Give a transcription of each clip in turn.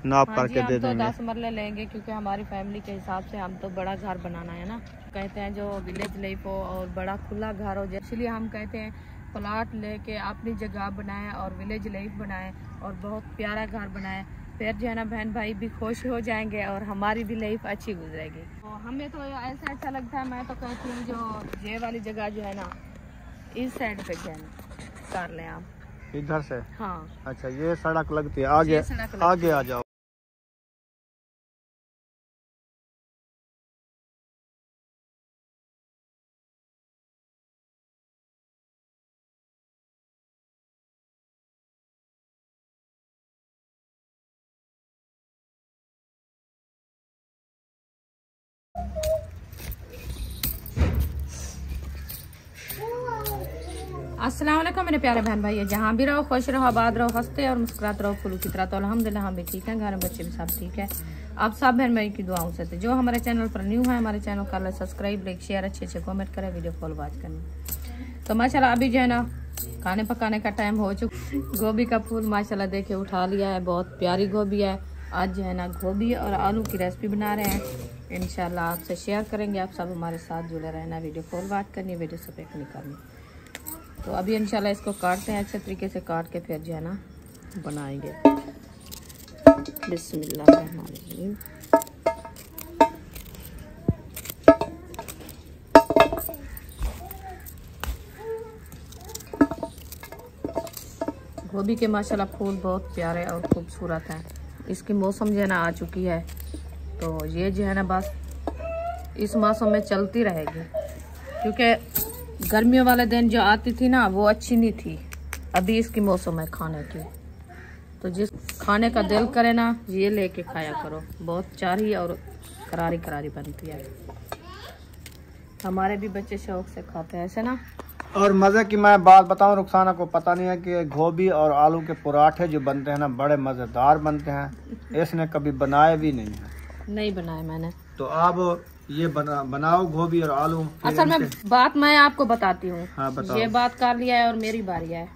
नाप हाँ करके दे देंगे। 10 मरले लेंगे क्योंकि हमारी फैमिली के हिसाब से हम तो बड़ा घर बनाना है ना। कहते हैं जो विलेज लाइफ हो और बड़ा खुला घर हो, इसलिए हम कहते हैं प्लाट लेके अपनी जगह बनाएं और विलेज लाइफ बनाएं और बहुत प्यारा घर बनाएं। फिर जो है ना बहन भाई भी खुश हो जाएंगे और हमारी भी लाइफ अच्छी गुजरेगी। तो हमें तो ऐसा अच्छा लगता है, मैं तो कहती हूँ जो ये वाली जगह जो है ना इस साइड पे जो है ना कर लें आप इधर से। हाँ अच्छा ये सड़क लगती है आगे, आगे आ जाओ। अस्सलाम वालेकुम मेरे प्यारे बहन भाई, जहाँ भी रहो खुश रहो, आबाद रहो, हंसते और मुस्कुराते रहो फूलों की तरह। तो अल्हम्दुलिल्लाह हम भी ठीक हैं, घर में बच्चे भी सब ठीक है। आप सब बहन भाई की दुआओं से थे। जो हमारे चैनल पर न्यू है हमारे चैनल का सब्सक्राइब, लाइक, शेयर, अच्छे कमेंट करें, वीडियो फॉलो वॉच करनी। तो माशाल्लाह अभी जो है ना खाने पकाने का टाइम हो चुका। गोभी का फूल माशाल्लाह देखे उठा लिया है, बहुत प्यारी गोभी है। आज जो है ना गोभी और आलू की रेसिपी बना रहे हैं, इंशाल्लाह आपसे शेयर करेंगे। आप सब हमारे साथ जुड़े रहना, वीडियो फॉलो वॉच करनी, वीडियो से पैक नहीं करनी। तो अभी इंशाल्लाह इसको काटते हैं, अच्छे तरीके से काट के फिर जो है ना बनाएंगे। बिस्मिल्लाहिर्रहमानिर्रहीम। गोभी के माशाल्लाह फूल बहुत प्यारे और खूबसूरत हैं। इसकी मौसम जो है ना आ चुकी है, तो ये जो है ना बस इस मौसम में चलती रहेगी, क्योंकि गर्मियों वाले दिन जो आती थी ना वो अच्छी नहीं थी। अभी इसकी मौसम है खाने की, तो जिस खाने का दिल करे ना ये लेके खाया करो। बहुत चारी और करारी करारी बनती है, हमारे भी बच्चे शौक से खाते हैं ऐसे ना। और मज़े की मैं बात बताऊं, रुखसाना को पता नहीं है कि गोभी और आलू के पराठे जो बनते हैं ना बड़े मज़ेदार बनते हैं। इसने कभी बनाए भी नहीं है। नहीं बनाए मैंने। तो आप ये बनाओ गोभी और आलू। असल में बात मैं आपको बताती हूँ। हाँ, बताओ। ये बात कर लिया है और मेरी बारी है,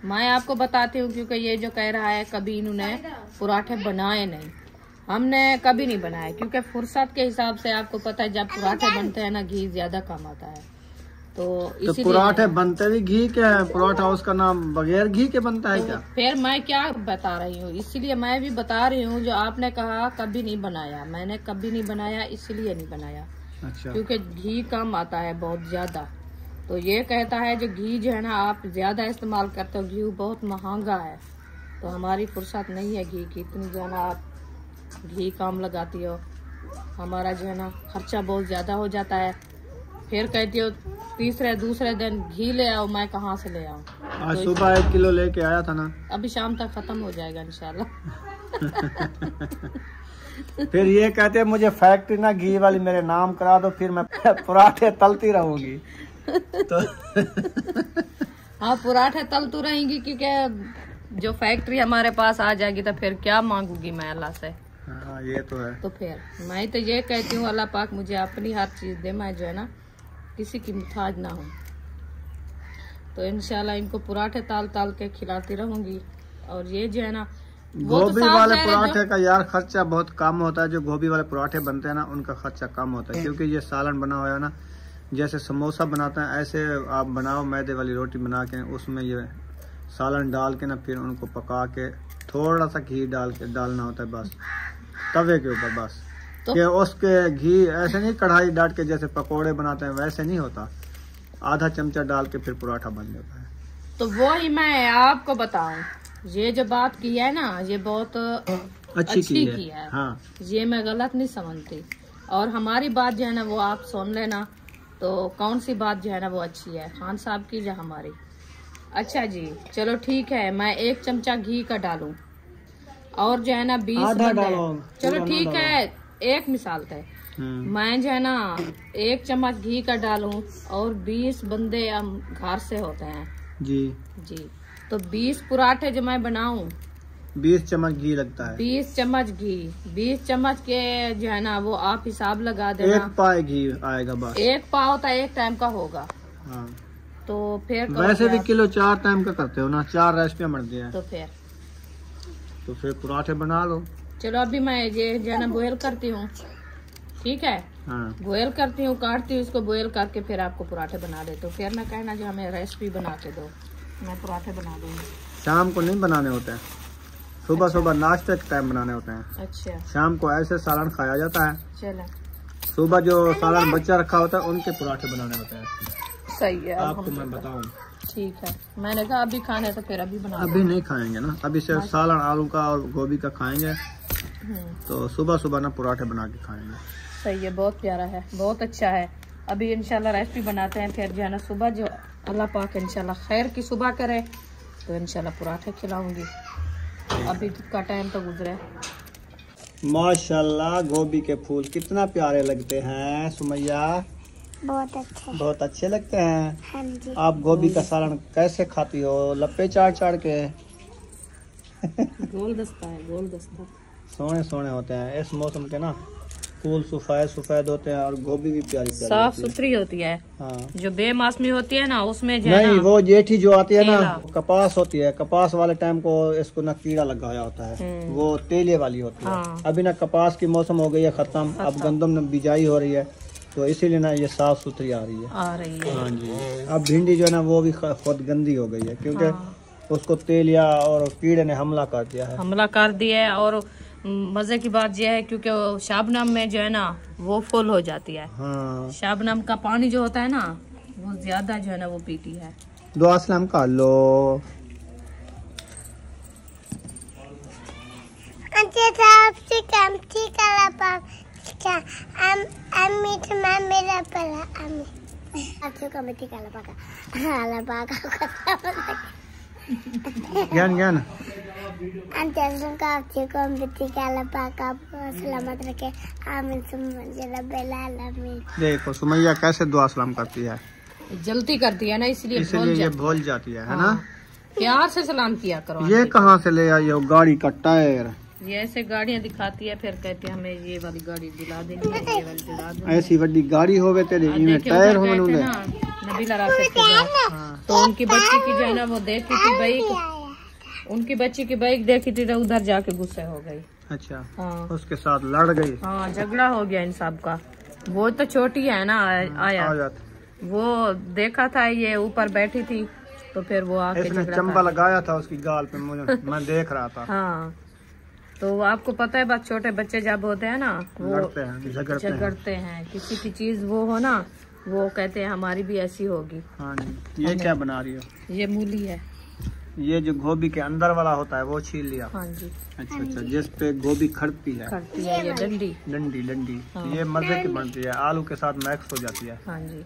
मैं आपको बताती हूँ। क्योंकि ये जो कह रहा है कभी इन्होंने पराठे बनाए नहीं, हमने कभी नहीं बनाए। क्योंकि फुर्सत के हिसाब से आपको पता है जब पराठे बनते हैं ना घी ज्यादा कम आता है। तो पराठे बनते भी घी के हैं, पराठा उसका नाम बगैर घी के बनता है क्या? फिर मैं क्या बता रही हूँ, इसलिए मैं भी बता रही हूँ। जो आपने कहा कभी नहीं बनाया, मैंने कभी नहीं बनाया, इसलिए नहीं बनाया। अच्छा। क्योंकि घी कम आता है बहुत ज्यादा। तो ये कहता है जो घी जो है ना आप ज्यादा इस्तेमाल करते हो, घी बहुत महंगा है, तो हमारी फुर्सत नहीं है घी की इतनी जो है ना आप घी कम लगाती हो। हमारा जो है ना खर्चा बहुत ज्यादा हो जाता है। फिर कहती हो दूसरे दिन घी ले आओ, मैं कहाँ से ले आऊँ? आज सुबह 1 किलो लेके आया था ना, अभी शाम तक खत्म हो जाएगा इंशाल्लाह। फिर ये कहते हैं मुझे फैक्ट्री ना घी वाली मेरे नाम करा दो, फिर मैं पराठे तलती रहूंगी। तो हाँ पराठे तल तो रहेंगी, क्योंकि जो फैक्ट्री हमारे पास आ जाएगी तो फिर क्या मांगूंगी मैं अल्लाह से। हाँ ये तो है। तो फिर मैं तो ये कहती हूँ अल्लाह पाक मुझे अपनी हर चीज दे, मैं जो है ना किसी की मुताज ना हूँ। तो इंशाल्लाह इनको पराठे ताल ताल के खिलाती रहूंगी। और ये जो है ना गोभी वाले पराठे का यार खर्चा बहुत कम होता है। जो गोभी वाले पराठे बनते हैं ना उनका खर्चा कम होता है, क्योंकि ये सालन बना हुआ है ना, जैसे समोसा बनाते हैं ऐसे आप बनाओ। मैदे वाली रोटी बना के उसमें ये सालन डाल के ना फिर उनको पका के थोड़ा सा घी डालना होता है बस तवे के ऊपर बस। तो कि उसके घी ऐसे नहीं कढ़ाई डाट के जैसे पकोड़े बनाते हैं वैसे नहीं होता, आधा चमचा डाल के फिर पराठा बन जाता है। तो वो ही मैं आपको बताऊं, ये जो बात की है ना ये बहुत अच्छी की है। हाँ। ये मैं गलत नहीं समझती। और हमारी बात जो है ना वो आप सुन लेना। तो कौन सी बात जो है ना वो अच्छी है, खान साहब की या हमारी? अच्छा जी चलो ठीक है, मैं 1 चमचा घी का डालूं और जो है ना 20 चलो ठीक है, एक मिसाल है। मैं जो है ना 1 चम्मच घी का डालूं और 20 बंदे हम घर से होते हैं जी जी। तो 20 पराठे जो मैं बनाऊं 20 चम्मच घी लगता है। 20 चम्मच घी, 20 चम्मच के जो है ना वो आप हिसाब लगा देना। 1 पाव घी आएगा बस। 1 पाव तो 1 टाइम का होगा। हाँ। तो फिर वैसे भी किलो 4 टाइम का करते हो ना, 4 रेसिपियाँ बनती हैं। तो फिर पराठे बना लो। चलो अभी मैं ये जो है ना बॉयल करती हूँ, ठीक है। हाँ। बॉयल करती हूँ, काटती हूँ इसको, बॉयल करके फिर आपको पराठे बना देती हूँ। फिर मैं कहना जो हमें रेसिपी बना के दो, मैं पराठे बना दूंगी। शाम को नहीं बनाने होते हैं, सुबह सुबह नाश्ते के टाइम बनाने होते हैं। अच्छा, शाम को ऐसे सालन खाया जाता है। चलो सुबह जो सालन बच्चा रखा होता है उनके पराठे बनाने होते हैं। सही है, आपको मैं बताऊं। ठीक है, मैंने कहा अभी खाने तो फिर अभी बना। अभी नहीं खाएंगे ना, अभी सिर्फ सालन आलू का और गोभी का खाएंगे, तो सुबह सुबह ना पराठे बना के खाएंगे। सही है, बहुत प्यारा है, बहुत अच्छा है। अभी इंशाल्लाह रेसिपी बनाते हैं, फिर जो है ना सुबह जो अल्लाह पाक इंशाल्लाह खैर की सुबह करे तो इंशाल्लाह पराठे खिलाऊंगी। अभी का टाइम तो गुजरे। माशाल्लाह गोभी के फूल कितना प्यारे लगते हैं सुमैया, बहुत अच्छे लगते हैं। हाँ जी। आप गोभी का सालन कैसे खाती हो? लप्पे चाट चाट के? गोल दस्ता है, गोल दस्ता। सोने सोने होते हैं इस मौसम के ना, फूल सफेद सफेद होते हैं और गोभी भी प्यारी प्यारी साफ सुथरी होती है। हाँ। जो बेमौसमी होती है ना उसमें जो है नहीं, ना, वो जेठी जो आती है ना, तेला। कपास होती है, कपास वाले टाइम को इसको ना कीड़ा लगा हुआ होता है, वो तेले वाली होती है। हाँ। अभी ना कपास की मौसम हो गई है खत्म, अब गंदम में बिजाई हो रही है, तो इसीलिए ना ये साफ सुथरी आ रही है। आ रही है। हाँ जी। अब भिंडी जो है ना वो भी खुद गंदी हो गई है, क्योंकि हाँ। उसको तेलिया और कीड़े ने हमला कर दिया है। हमला कर दिया है। और मजे की बात यह है क्योंकि वो शाबनम में जो है ना वो फुल हो जाती है। हाँ। शाबनम का पानी जो होता है ना वो ज्यादा जो है ना वो पीती है। दुआ सलाम कर लो। ज्ञान ज्ञान सलामत रखे, आमीन आमीन। देखो सुमैया कैसे दुआ सलाम करती है, जल्दी करती है ना इसलिए ये भूल जाती है ना। हाँ। प्यार से सलाम किया करो। ये कहाँ से ले आई हो गाड़ी का टायर? ये ऐसे गाड़ियाँ दिखाती है, फिर कहती है हमें ये वाली गाड़ी दिला देंगे, ये वाली दिला देंगे। ऐसी बड़ी गाड़ी होवे तेरे, इनमें देखिए टायर उधर होवे गए थे ना। ना नबीला राशिद के घर, तो उनकी बच्ची की जो है ना वो देखी थी बाइक, उनकी बच्ची की बाइक देखी थी तो उधर जाके गुस्से हो गई। अच्छा। हाँ। उसके साथ लड़ गई। हाँ, झगड़ा हो गया इन सब का। वो तो छोटी है ना, आया वो देखा था ये ऊपर बैठी थी तो फिर वो आके इसने चंबा लगाया था उसकी गाल पे, मुझे मैं देख रहा था। हाँ, तो आपको पता है बात, छोटे बच्चे जब होते हैं ना वो लड़ते हैं, झगड़ते हैं। किसी की चीज वो हो ना वो कहते हैं हमारी भी ऐसी होगी। हाँ जी। ये क्या बना रही हो? ये मूली है। ये जो गोभी के अंदर वाला होता है वो छील लिया। हाँ जी। अच्छा अच्छा, जिस पे गोभी खड़ती है, करती है ये डंडी। डंडी डंडी। हाँ। ये मजे की बनती है, आलू के साथ मैक्स हो जाती है। हाँ जी,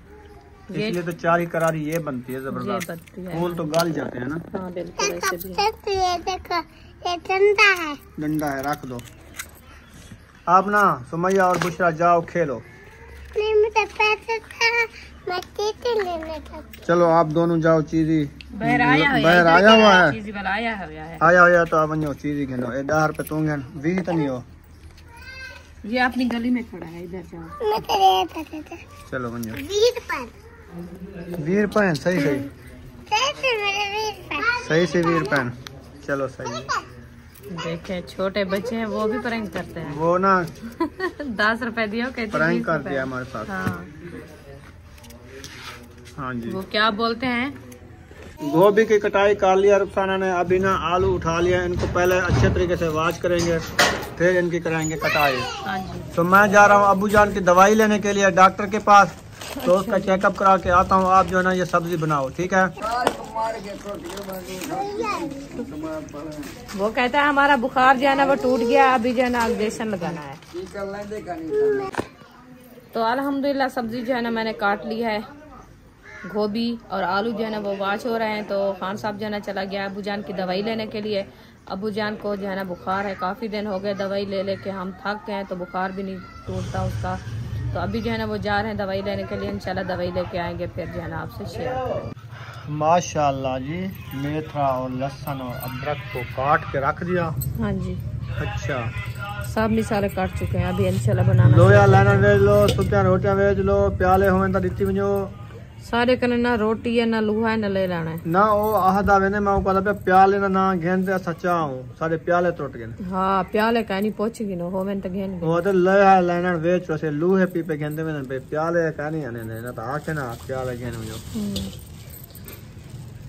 इसलिए तो चार ही करारी ये बनती है ये जबरदस्त। बनती है। फूल तो गाल जाते हैं ना। हाँ बिल्कुल ऐसे भी। देखो ये ठंडा है, डंडा है, रख दो। आप ना सुमैया और बुशरा जाओ खेलो। नहीं मुझे पैसे था, मैं चीटी लेने का। चलो आप दोनों जाओ, चीजी बहर आया है, बहर आया हुआ है, चीज़ी वाला आया है। आया हुआ तो आप वञो चीजी घेनो। ए 10 रुपए तू घेन, 20 तो नहीं हो। ये अपनी गली में खड़ा है, इधर जाओ। मैं तेरे पैसे थे चलो वञो। 20 पर 20 रुपए सही सही कैसे मेरे 20 पर सही से 20 रुपए। चलो सही है। देखे छोटे बच्चे हैं वो भी प्रैंक करते हैं। वो ना 10 रुपए दियो कहते प्रैंक कर दिया हमारे साथ। हाँ, हाँ जी। वो क्या बोलते हैं, गोभी की कटाई कर लिया रुखसाना ने, अभी ना आलू उठा लिया, इनको पहले अच्छे तरीके से वॉश करेंगे, फिर इनकी कराएंगे कटाई। हाँ जी। तो मैं जा रहा हूँ अबू जान की दवाई लेने के लिए डॉक्टर के पास, तो उसका चेकअप करा के आता हूँ। आप जो है ना ये सब्जी बनाओ, ठीक है? वो कहता है हमारा बुखार जो है ना वो टूट गया, अभी जो है ना इंजेक्शन लगाना है। तो अल्हम्दुलिल्लाह सब्जी जो है ना मैंने काट ली है, गोभी और आलू जो है ना वो वॉश हो रहे हैं। तो खान साहब जो है ना चला गया अबू जान की दवाई लेने के लिए। अबू जान को जो है ना बुखार है, काफ़ी दिन हो गए दवाई ले लेके, हम थक गए हैं, तो बुखार भी नहीं टूटता उसका। तो अभी जो है ना वो जा रहे हैं दवाई लेने के लिए, इंशाल्लाह दवाई लेके आएंगे, फिर जो है ना आपसे शेयर करेंगे। माशाल्लाह जी, मेथरा और लहसुन और अदरक को काट के रख दिया। हाँ जी, अच्छा, सब मिसाले काट चुके हैं, अभी इंशाल्लाह बनाना। लोया लाना वेच लो, सुतिया रोटियां वेच लो, प्याले होवे तो दित्ती वञो, सारे कने ना रोटी है ना लूहा है ना ले लाना है ना वो आहदा वेने मैं कहला पे प्याले ना घेनते सच्चा हूं सारे प्याले टूट गए। हाँ प्याले कहनी पहुंच गई नो होवेन तो घेन वो तो ले है लेना वेच वैसे लूहे पीपे घेनते में पे प्याले कहनी आने ना तो आके ना प्याले घेन जो।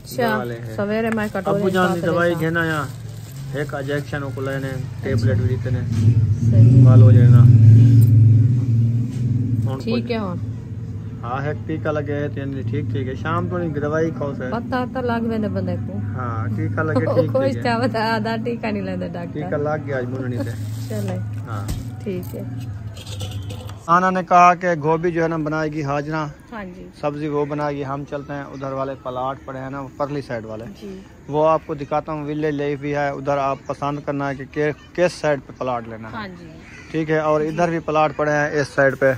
अच्छा सवेरे मैं कटोरे अबू जान दी दवाई घेना या एक इंजेक्शन को लेने टेबलेट भी देने सही बाल हो जाएगा ठीक है। हाँ है टीका लगे है तो ठीक है शाम को नहीं दवाई खाओ से पता लग गए बंदे को। हाँ टीका लगे ठीक कोई है बता आधा टीका नहीं लेता डॉक्टर टीका लग गया आज मुन्नी से। चले हाँ ठीक है। आना ने कहा कि गोभी जो है ना बनाएगी हाजरा, हाँ जी सब्जी वो बनाएगी। हम चलते हैं उधर वाले प्लाट पड़े हैं ना परली साइड वाले जी, वो आपको दिखाता हूँ। विलेज लाइफ भी है उधर, आप पसंद करना है कि किस साइड पे प्लाट लेना है। हाँ जी ठीक है। और इधर भी प्लाट पड़े हैं इस साइड पे,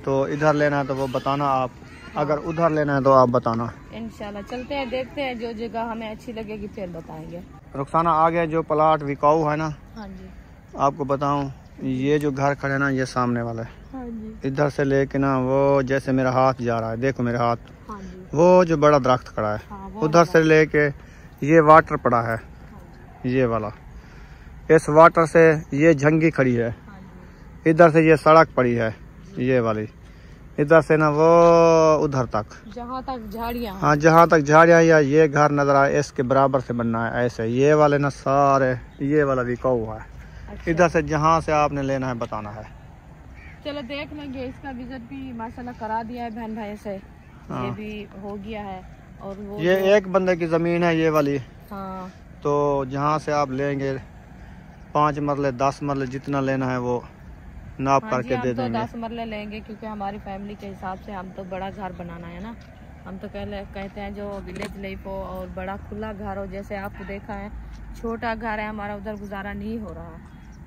तो इधर लेना है तो वो बताना आप, अगर उधर लेना है तो आप बताना। इंशाल्लाह चलते हैं देखते हैं, जो जगह हमें अच्छी लगेगी फिर बताएंगे। रुखसाना आगे जो प्लाट विकाऊ है ना, हाँ जी आपको बताऊं ये जो घर खड़े ना ये सामने वाला है, हाँ जी इधर से लेके ना वो जैसे मेरा हाथ जा रहा है, देखो मेरे हाथ, हाँ जी वो जो बड़ा दरख्त खड़ा है हाँ, उधर से लेके ये वाटर पड़ा है, ये वाला, इस वाटर से ये झंगी खड़ी है, इधर से ये सड़क पड़ी है ये वाली, इधर से ना वो उधर तक जहाँ तक झाड़ियाँ, हाँ जहाँ तक झाड़ियाँ या ये घर नजर आए इसके बराबर से बनना है ऐसे। ये वाले ना सारे ये वाला विका हुआ है। अच्छा। इधर से जहाँ से आपने लेना है बताना है। चलो देख लेंगे, इसका विजिट भी माशाल्लाह करा दिया है बहन भाई से, हाँ। ये भी हो गया है। और वो ये एक बंदे की जमीन है ये वाली, हाँ तो जहाँ से आप लेंगे 5 मरले 10 मरले जितना लेना है वो नाप हाँ करके जी, दे हम तो देंगे। 10 मरले लेंगे क्योंकि हमारी फैमिली के हिसाब से हम तो बड़ा घर बनाना है ना। हम तो कहते हैं जो विलेज लाइफ हो और बड़ा खुला घर हो, जैसे आपको देखा है छोटा घर है हमारा, उधर गुजारा नहीं हो रहा।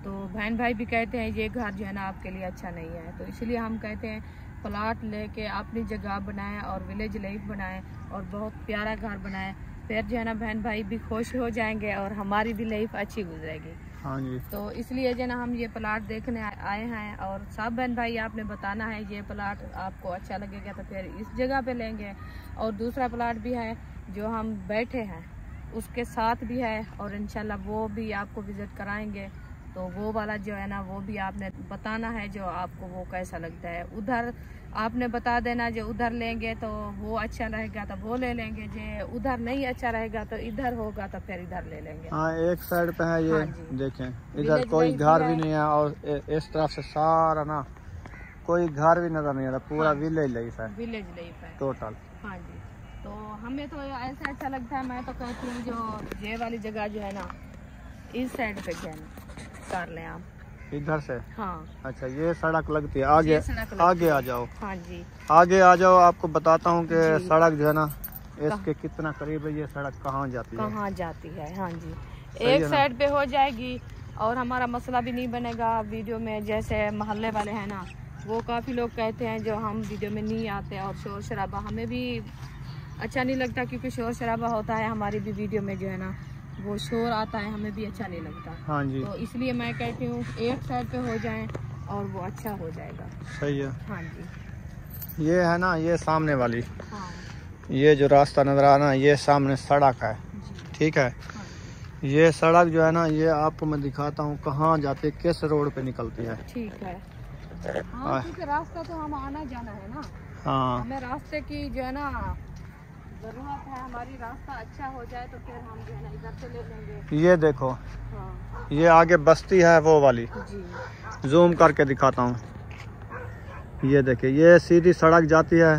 तो बहन भाई भी कहते हैं ये घर जो है ना आपके लिए अच्छा नहीं है, तो इसलिए हम कहते हैं प्लाट लेके अपनी जगह बनाएं और विलेज लाइफ बनाएं और बहुत प्यारा घर बनाएं, फिर जो है ना बहन भाई भी खुश हो जाएंगे और हमारी भी लाइफ अच्छी गुजरेगी। हाँ जी। तो इसलिए जो ना हम ये प्लाट देखने आए हैं और सब बहन भाई आपने बताना है ये प्लाट आपको अच्छा लगेगा तो फिर इस जगह पे लेंगे। और दूसरा प्लाट भी है जो हम बैठे हैं उसके साथ भी है और इंशाल्लाह वो भी आपको विजिट कराएंगे, तो वो वाला जो है ना वो भी आपने बताना है जो आपको वो कैसा लगता है। उधर आपने बता देना जो उधर लेंगे तो वो अच्छा रहेगा तो वो ले लेंगे, जो उधर नहीं अच्छा रहेगा तो इधर होगा तो फिर इधर ले लेंगे। हाँ एक साइड पे है ये। हाँ जी। देखें इधर विलेज कोई लाइफ घर भी भी है। नहीं है और इस तरफ से सारा ना कोई घर भी नजर नहीं आ रहा, पूरा हाँ। विलेज लाइफ है विलेज लाइफ है टोटल। हाँ जी। तो हमें तो ऐसा अच्छा लगता है, मैं तो कहती हूँ जो ये वाली जगह जो है ना इस साइड पे कर लें आप इधर से। हाँ अच्छा ये सड़क लगती है आगे, ये सड़क लगती आगे है। आ जाओ, हाँ जी आगे आ जाओ, आपको बताता हूँ कि जी। सड़क जो है ना इसके कितना करीब है, ये सड़क कहाँ जाती है। कहाँ जाती है। हाँ जी सही है एक ना? साइड पे हो जाएगी और हमारा मसला भी नहीं बनेगा वीडियो में। जैसे मोहल्ले वाले हैं ना वो काफ़ी लोग कहते हैं जो हम वीडियो में नहीं आते और शोर शराबा हमें भी अच्छा नहीं लगता, क्योंकि शोर शराबा होता है हमारी भी वीडियो में जो है ना वो शोर आता है, हमें भी अच्छा नहीं लगता। हाँ जी तो इसलिए मैं कहती हूँ एक साइड पे हो जाएं और वो अच्छा हो जाएगा। सही है। हाँ जी ये है ना ये सामने वाली, हाँ ये जो रास्ता नजर आ रहा है ये सामने सड़क है, जी ठीक है। हाँ ये सड़क जो है ना ये आपको मैं दिखाता हूँ कहाँ जाती है, किस रोड पे निकलती है। ठीक है। हाँ क्योंकि रास्ता तो हम आना जाना है ना, हाँ हमें रास्ते की जो है ना जरूरत है, हमारी रास्ता अच्छा हो जाए तो फिर हम जो है ना इधर से ले लेंगे। ये देखो हाँ ये आगे बस्ती है वो वाली, जी जूम करके दिखाता हूँ। ये देखिए ये सीधी सड़क जाती है,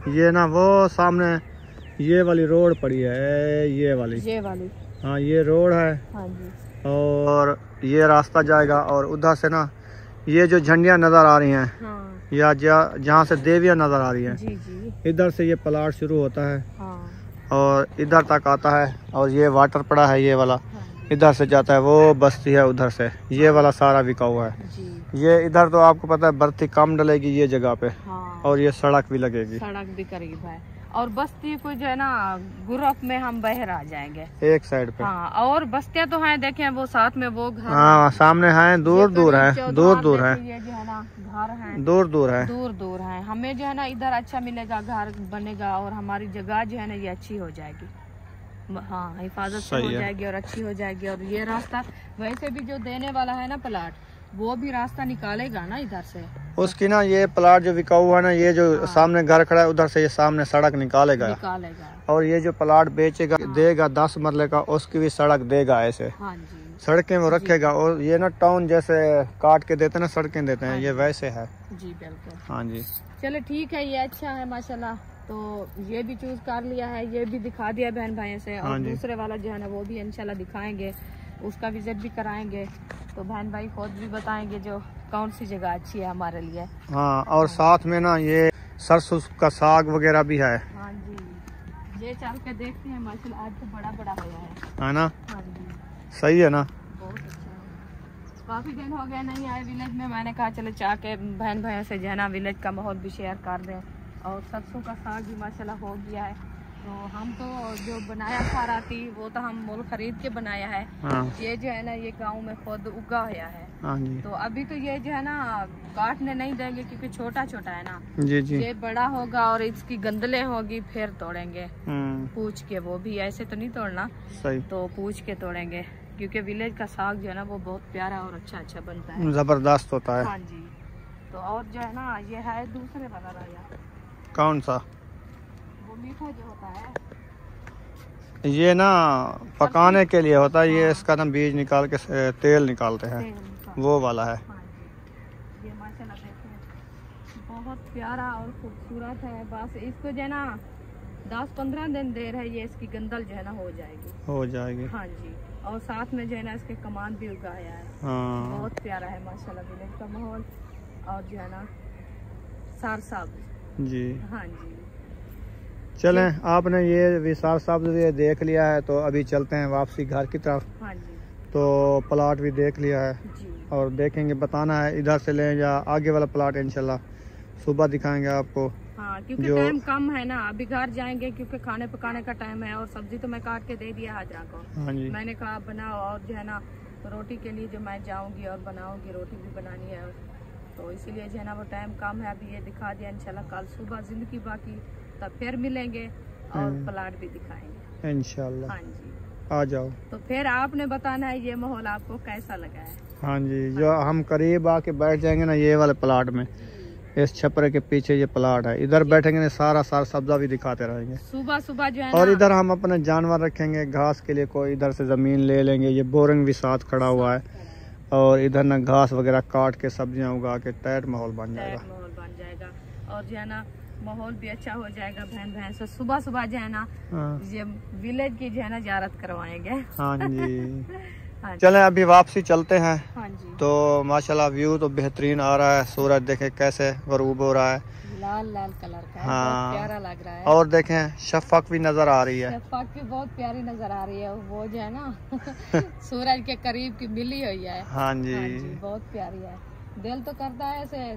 ये ना वो सामने ये वाली रोड पड़ी है, ये वाली, हाँ ये रोड है। हाँ जी और ये रास्ता जाएगा और उधर से ना ये जो झंडियाँ नज़र आ रही हैं हाँ या जहाँ से देवियाँ नज़र आ रही हैं, जी जी इधर से ये प्लाट शुरू होता है हाँ और इधर तक आता है। और ये वाटर पड़ा है ये वाला, हाँ इधर से जाता है वो बस्ती है, उधर से ये वाला सारा बिका हुआ है। जी ये इधर तो आपको पता है बर्ती कम डलेगी ये जगह पे, हाँ और ये सड़क भी लगेगी। सड़क भी करीब है और बस्ती को जो है ना ग्रुप में हम बाहर आ जाएंगे एक साइड पे। हाँ और बस्तियाँ तो हैं, देखें वो साथ में वो घर हाँ सामने हैं, दूर दूर है, दूर दूर है, ये जो है ना घर है दूर दूर है। दूर दूर है। है, हमें जो है ना इधर अच्छा मिलेगा, घर बनेगा और हमारी जगह जो है ना ये अच्छी हो जाएगी। हाँ, हिफाजत से हो जाएगी और अच्छी हो जाएगी। और ये रास्ता वैसे भी जो देने वाला है ना प्लाट, वो भी रास्ता निकालेगा ना इधर से उसकी ना। ये प्लाट जो बिका हुआ है ना, ये जो सामने घर खड़ा है उधर से ये सामने सड़क निकालेगा। और ये जो प्लाट बेचेगा देगा 10 मरले का, उसकी भी सड़क देगा ऐसे। हाँ जी, सड़कें वो रखेगा। और ये ना टाउन जैसे काट के देते हैं ना, सड़कें देते हैं, ये वैसे है जी बिल्कुल। हाँ जी, चलो ठीक है, ये अच्छा है माशाल्लाह। तो ये भी चूज कर लिया है, ये भी दिखा दिया बहन भाई से। और दूसरे वाला जो है ना वो भी इंशाल्लाह दिखाएंगे, उसका विजिट भी कराएंगे। तो बहन भाई खुद भी बताएंगे जो कौन सी जगह अच्छी है हमारे लिए। हाँ, और साथ में ना ये सरसों का साग वगैरह भी है। हाँ जी, ये चल के देखते हैं माशाल्लाह, आज तो बड़ा बड़ा हुआ है ना। हाँ जी, सही है ना, बहुत अच्छा है। काफी दिन हो गए नहीं आए विलेज में, मैंने कहा चलो चाह के बहन भाइयों से जो है ना विलेज का माहौल भी शेयर कर दें। और सरसों का साग भी माशाल्लाह हो गया है। तो हम तो जो बनाया था राती वो तो हम मोल खरीद के बनाया है। हाँ। ये जो है ना ये गांव में खुद उगा हुआ है। हाँ जी। तो अभी तो ये जो है ना काटने नहीं देंगे क्योंकि छोटा छोटा है ना। जी जी। ये बड़ा होगा और इसकी गंदले होगी फिर तोड़ेंगे पूछ के, वो भी ऐसे तो नहीं तोड़ना। सही। तो पूछ के तोड़ेंगे क्योंकि विलेज का साग जो है ना वो बहुत प्यारा और अच्छा बनता है, जबरदस्त होता है। हाँ जी। तो और जो है ना ये है दूसरे वाला राया। कौन सा? वो मीठा जो होता है, ये ना पकाने के लिए होता है। ये इसका ना बीज निकाल के तेल निकालते हैं, वो वाला है। हाँ जी। ये माशाल्लाह देखिए बहुत प्यारा और खूबसूरत है। बस इसको जो है ना 10-15 दिन देर है, ये इसकी गंदल जो है ना हो जाएगी। हाँ जी। और साथ में जो है ना इसके कमान भी उगाया है। हाँ। बहुत प्यारा है माशाल्लाह विलेज का माहौल। और जो है ना सार साहब जी। हाँ जी। चलें, आपने ये विसार साहब ये देख लिया है तो अभी चलते हैं वापसी घर की तरफ। हाँ जी। तो प्लाट भी देख लिया है जी। और देखेंगे, बताना है इधर से लें या आगे वाला प्लाट इंशाल्लाह सुबह दिखाएंगे आपको। हाँ, क्योंकि टाइम कम है ना, अभी घर जाएंगे क्योंकि खाने पकाने का टाइम है। और सब्जी तो मैं काट के दे दिया हाजरा को। हाँ जी। मैंने कहा बनाओ, और जो है ना रोटी के लिए जो मैं जाऊंगी और बनाऊंगी, रोटी भी बनानी है। तो इसीलिए जो है ना वो टाइम कम है। अभी ये दिखा दिया, इंशाल्लाह कल सुबह जिंदगी बाकी, तब फिर मिलेंगे और प्लाट भी दिखाएंगे इंशाल्लाह। हाँ जी, आ जाओ। तो फिर आपने बताना है ये माहौल आपको कैसा लगा है। हाँ जी, जो हम करीब आके बैठ जाएंगे ना ये वाले प्लाट में, इस छपरे के पीछे ये प्लाट है, इधर बैठेंगे ना सारा सब्जा भी दिखाते रहेंगे सुबह सुबह जो है। और इधर हम अपने जानवर रखेंगे घास के लिए, कोई इधर से जमीन ले लेंगे। ये बोरिंग भी साथ खड़ा हुआ है और इधर ना घास वगैरह काट के सब्जियां उगा के टाइट माहौल बन जाएगा। और जो है ना माहौल भी अच्छा हो जाएगा। बहन से सुबह सुबह जो है ना ये विलेज की जो है ना ज़ियारत करवाएंगे। हाँ जी। हाँ, चलें अभी वापसी चलते हैं। हाँ जी। तो माशाल्लाह व्यू तो बेहतरीन आ रहा है, सूरज देखें कैसे गरूब हो रहा है, लाल लाल कलर का है। हाँ, प्यारा लग रहा है। और देखें शफक भी नजर आ रही है, शफक भी बहुत प्यारी नजर आ रही है। वो जो है ना सूरज के करीब की मिली हुई है। हाँ जी, हाँ जी, बहुत प्यारी है। दिल तो करता है ऐसे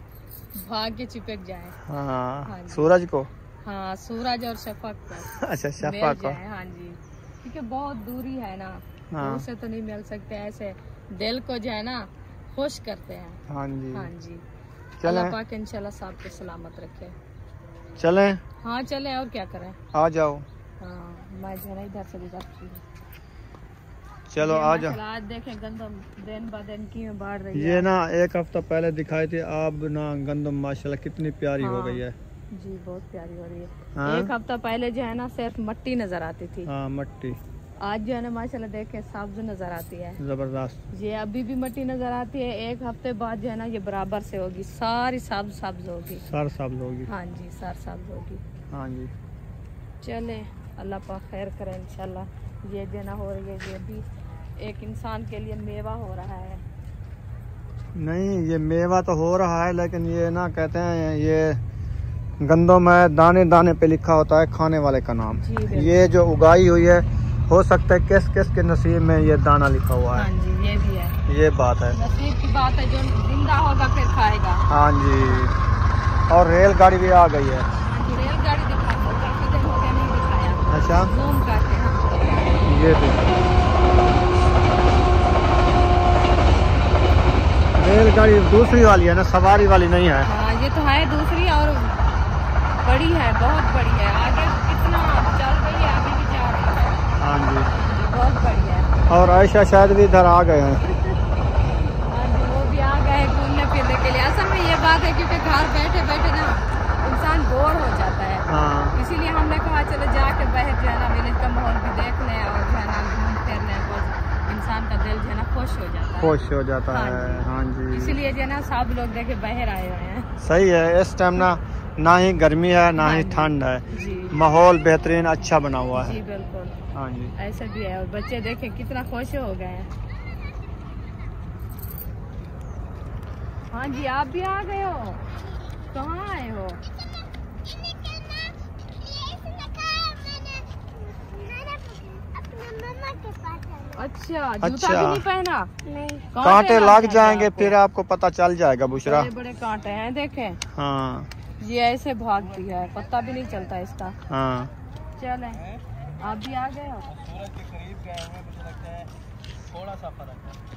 भाग के चिपक जाए। हाँ, सूरज को। हाँ, सूरज और शफक को। अच्छा, शफक को। हाँ जी, क्योंकि बहुत दूरी है ना, दूर से तो नहीं मिल सकते। ऐसे दिल को जो है ना खुश करते हैं। हाँ जी, हाँ जी। अल्लाह पाक इंशाल्लाह साहब को सलामत रखे। चलें? हाँ चलें, और क्या करें। आ जाओ। हाँ, मैं जो है ना इधर से गुजरती हूँ। चलो आ जाओ। आज देखें गंदम दिन ब दिन की बढ़ रही है। ये ना एक हफ्ता पहले दिखाई थी, अब ना गंदम माशाल्लाह कितनी प्यारी हो गई है। जी, बहुत प्यारी हो रही है। हाँ? एक हफ्ता पहले जो है ना सिर्फ मट्टी नजर आती थी। हाँ, मट्टी। आज जो है ना माशाल्लाह देखे सब्ज नजर आती है, जबरदस्त। ये अभी भी मट्टी नजर आती है। एक हफ्ते बाद जो है ना ये बराबर से होगी, सारी सब्ज होगी, सार सब्ज होगी। हाँ जी, सार सब्ज होगी। हाँ जी। चले, अल्लाह पाक खैर करे इंशाल्लाह। ये जो ना हो रही है, ये भी एक इंसान के लिए मेवा हो रहा है। नहीं, ये मेवा तो हो रहा है, लेकिन ये ना कहते हैं ये गंदों में दाने दाने पे लिखा होता है खाने वाले का नाम। ये जो उगाई हुई है, हो सकता है किस किस के नसीब में ये दाना लिखा हुआ है। हाँ जी, ये भी है, ये बात है, नसीब की बात है। जो जिंदा होगा फिर खाएगा। हाँ जी। और रेलगाड़ी भी आ गई है। रेलगाड़ी दिखा, काफी दिन हो गया नहीं दिखाया। अच्छा, जूम करके। हाँ, ये भी रेलगाड़ी दूसरी वाली है ना, सवारी वाली नहीं है। हाँ, ये तो है दूसरी और बड़ी है, बहुत बड़ी है। आगे कितना चल रही है, अभी भी जा रही है। हाँ जी, बहुत बढ़िया है। और आयशा शायद भी इधर आ गए हैं। हाँ जी, वो भी आ गए घूमने फिरने के लिए। असल में ये बात है क्योंकि घर बैठे बैठे ना इंसान बोर हो जाता है। हाँ, इसीलिए हमने कहा चलो जाके बाहर जो है ना विलेज का माहौल भी देख लें और जो है ना घूम फिर लें, तो इंसान का दिल जो है ना खुश हो जाता है। खुश हो जाता हाँ है। जी। हाँ जी, इसीलिए जो है ना सब लोग देखे बाहर आए हुए हैं। सही है। इस टाइम ना ही गर्मी है ना ही ठंड है, जी माहौल बेहतरीन अच्छा बना हुआ जी है। बिल्कुल हाँ जी, ऐसा भी है। और बच्चे देखे कितना खुश हो गए हैं। हाँ जी, आप भी आ गए हो? कहाँ आए हो? अच्छा, जूता अच्छा। भी नहीं पहना? नहीं। कांटे लग जाएंगे जाएंगे आपको। फिर आपको पता चल जाएगा बुशरा। बड़े बड़े कांटे हैं देखें। हाँ ये ऐसे भागती है, पता भी नहीं चलता इसका। हाँ, चले, आप भी आ गए हो? सूरज के करीब गए हुए, मुझे लगता है थोड़ा सा फर्क है।